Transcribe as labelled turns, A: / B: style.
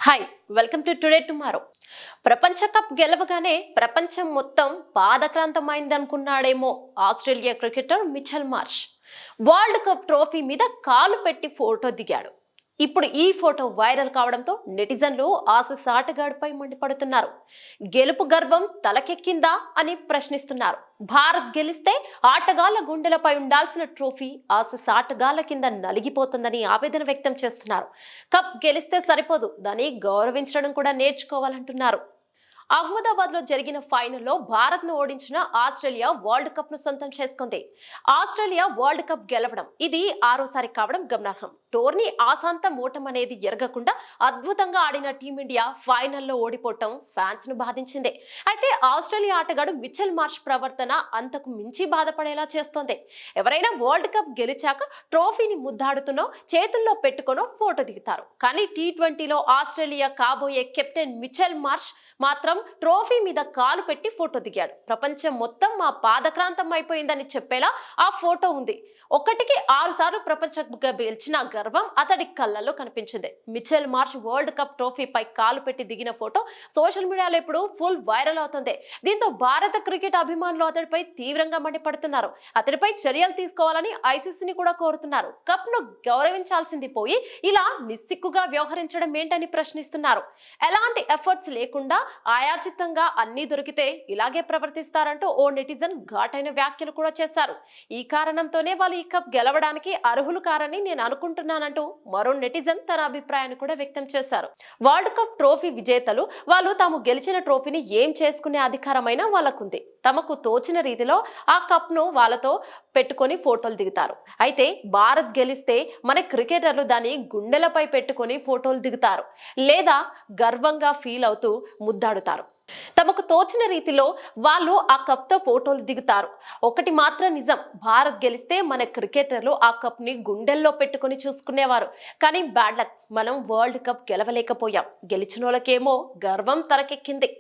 A: Hi, welcome to today tomorrow. ప్రపంచ cup గెలవగానే ప్రపంచం మొత్తం బాధక్రాంతమైందనుకున్నాడేమో Australia cricketer Mitchell Marsh. World cup trophy మీద కాలు పెట్టి ఫోటో దిగాడు. ఇప్పుడు ఈ ఫోటో వైరల్ కావడంతో నెటిజన్లు ఆసీస్ ఆటగాడిపై మండిపడుతున్నారు. గెలుపు గర్వం తలకెక్కిందా అని ప్రశ్నిస్తున్నారు. భారత్ గెలిస్తే ఆటగాళ్ల గుండెలపై ఉండాల్సిన ట్రోఫీ ఆసీస్ ఆటగాళ్ల కింద నలిగిపోతుందని ఆవేదన వ్యక్తం చేస్తున్నారు. కప్ గెలిస్తే సరిపోదు, దాన్ని గౌరవించడం కూడా నేర్చుకోవాలంటున్నారు. అహ్మదాబాద్ లో జరిగిన ఫైనల్లో భారత్ ను ఓడించిన ఆస్ట్రేలియా వరల్డ్ కప్ ను సొంతం చేసుకుంది. ఆస్ట్రేలియా వరల్డ్ కప్ గెలవడం ఇది ఆరోసారి కావడం గమనార్హం. టోర్నీ ఆశాంతం ఓటం అనేది ఎరగకుండా అద్భుతంగా ఆడిన టీమిండియా ఫైనల్లో ఓడిపోవటం ఫ్యాన్స్ ను బాధించింది. అయితే ఆస్ట్రేలియా ఆటగాడు మిచెల్ మార్ష్ ప్రవర్తన అంతకు మించి బాధపడేలా చేస్తోంది. ఎవరైనా వరల్డ్ కప్ గెలిచాక ట్రోఫీని ముద్దాడుతున్నో చేతుల్లో పెట్టుకునో ఫోటో దిగుతారు. కానీ T20లో ఆస్ట్రేలియా కాబోయే కెప్టెన్ మిచెల్ మార్ష్ మాత్రం ట్రోఫీ మీద కాలు పెట్టి ఫోటో దిగాడు. ప్రపంచం మొత్తం మా పాదక్రాంతం అయిపోయిందని చెప్పేలా ఆ ఫోటో ఉంది. 1కి 6 సార్లు ప్రపంచ కప్ గెలిచిన గర్వం అతడి కళ్ళల్లో కనిపించింది. మిచెల్ మార్ష్ వరల్డ్ కప్ ట్రోఫీపై కాలు పెట్టి దిగిన ఫోటో సోషల్ మీడియాలో ఇప్పుడు ఫుల్ వైరల్ అవుతుంది. దీంతో భారత క్రికెట్ అభిమానులు అతడిపై తీవ్రంగా మండిపడుతున్నారు. అతడిపై చర్యలు తీసుకోవాలని ఐసీసీని కూడా కోరుతున్నారు. కప్ ను గౌరవించాల్సింది పోయి ఇలా నిస్సిగ్గుగా వ్యవహరించడం ఏంటని ప్రశ్నిస్తున్నారు. ఎలాంటి ఎఫర్ట్స్ లేకుండా ఆయాచితంగా అన్ని దొరికితే ఇలాగే ప్రవర్తిస్తారంటూ ఓ నెటిజన్ ఘాటైన వ్యాఖ్యలు కూడా చేశారు. ఈ కారణంతోనే వాళ్ళు ఈ కప్ గెలవడానికి అర్హులు కారని నేను అనుకుంటున్నానంటూ మరో నెటిజన్ తన అభిప్రాయాన్ని కూడా వ్యక్తం చేశారు. వరల్డ్ కప్ ట్రోఫీ విజేతలు వాళ్ళు తాము గెలిచిన ట్రోఫీని ఏం చేసుకునే అధికారమైనా వాళ్ళకుంది. తమకు తోచిన రీతిలో ఆ కప్ ను వాళ్ళతో పెట్టుకొని ఫోటోలు దిగుతారు. అయితే భారత్ గెలిస్తే మన క్రికెటర్లు దాన్ని గుండెలపై పెట్టుకొని ఫోటోలు దిగుతారు లేదా గర్వంగా ఫీల్ అవుతూ ముద్దాడుతారు. తమకు తోచిన రీతిలో వాళ్ళు ఆ కప్ తో ఫోటోలు దిగుతారు. ఒకటి మాత్రం నిజం, భారత్ గెలిస్తే మన క్రికెటర్లు ఆ కప్ ని గుండెల్లో పెట్టుకుని చూసుకునేవారు. కానీ బ్యాడ్ లక్, మనం వరల్డ్ కప్ గెలవలేకపోయాం. గెలిచిన వాళ్ళకేమో గర్వం తలకెక్కింది.